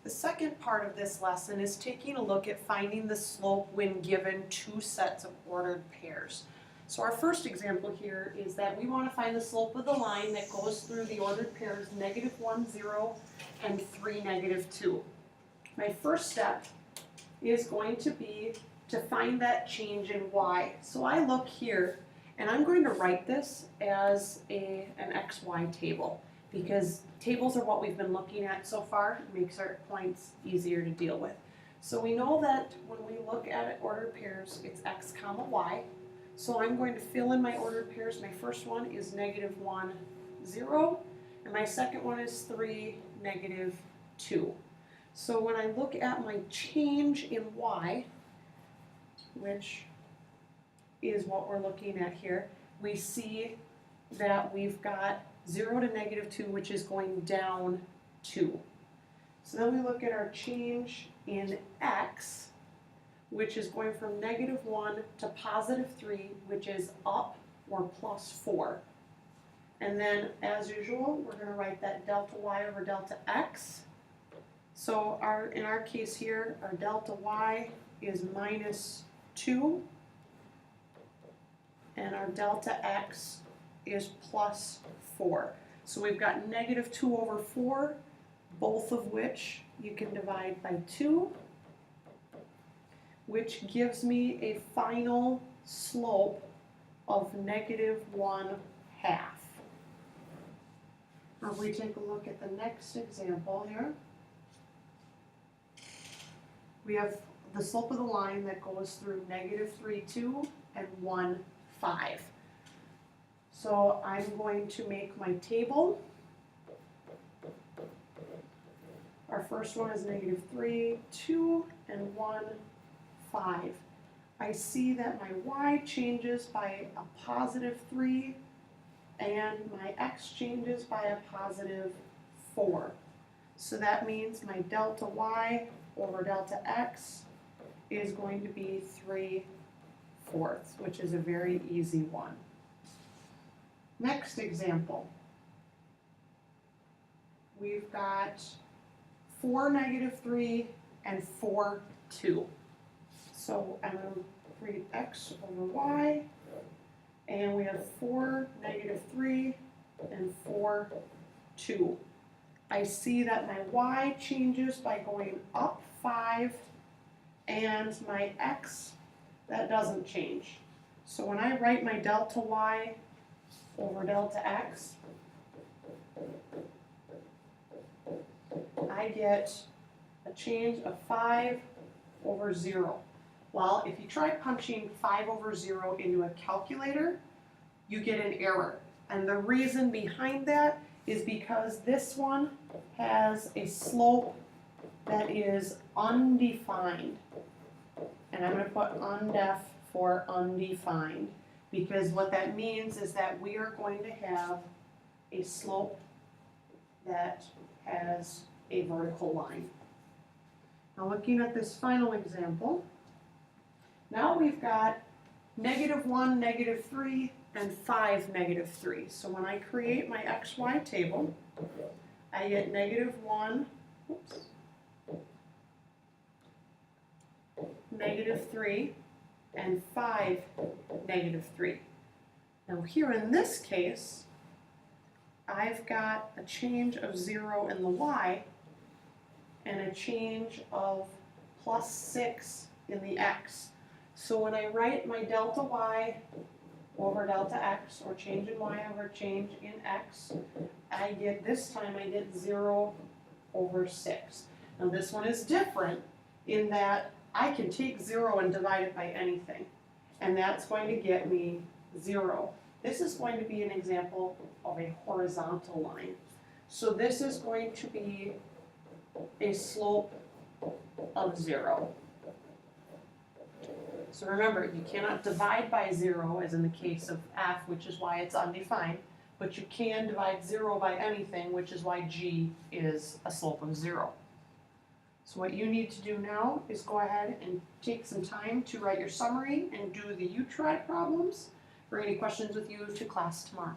The second part of this lesson is taking a look at finding the slope when given two sets of ordered pairs. So our first example here is that we want to find the slope of the line that goes through the ordered pairs -1, 0, and 3, -2. My first step is going to be to find that change in y. So I look here and I'm going to write this as an xy table, because tables are what we've been looking at so far. It makes our points easier to deal with. So we know that when we look at ordered pairs, it's x comma y. So I'm going to fill in my ordered pairs. My first one is -1, 0, and my second one is 3, -2. So when I look at my change in y, which is what we're looking at here, we see that we've got 0 to -2, which is going down 2. So then we look at our change in x, which is going from -1 to +3, which is up or +4. And then, as usual, we're going to write that delta y over delta x. So in our case here, our delta y is -2, and our delta x is +4. So we've got -2 over 4, both of which you can divide by 2, which gives me a final slope of -1/2. Now if we take a look at the next example here, we have the slope of the line that goes through -3, 2 and 1, 5. So I'm going to make my table. Our first one is -3, 2, and 1, 5. I see that my y changes by a +3 and my x changes by a +4. So that means my delta y over delta x is going to be 3/4, which is a very easy one. Next example. We've got 4, -3, and 4, 2. So I'm going to create x over y, and we have 4, -3, and 4, 2. I see that my y changes by going up 5, and my x, that doesn't change. So when I write my delta y over delta x, I get a change of 5 over 0. Well, if you try punching 5 over 0 into a calculator, you get an error. And the reason behind that is because this one has a slope that is undefined. And I'm going to put undef for undefined, because what that means is that we are going to have a slope that has a vertical line. Now looking at this final example, now we've got -1, -3, and 5, -3. So when I create my xy table, I get -1, -3, and 5, -3. Now here in this case, I've got a change of 0 in the y and a change of +6 in the x. So when I write my delta y over delta x, or change in y over change in x, this time I get 0 over 6. Now this one is different in that I can take 0 and divide it by anything, and that's going to get me 0. This is going to be an example of a horizontal line. So this is going to be a slope of 0. So remember, you cannot divide by 0, as in the case of f, which is why it's undefined, but you can divide 0 by anything, which is why g is a slope of 0. So what you need to do now is go ahead and take some time to write your summary and do the U-try problems. Bring any questions with you to class tomorrow.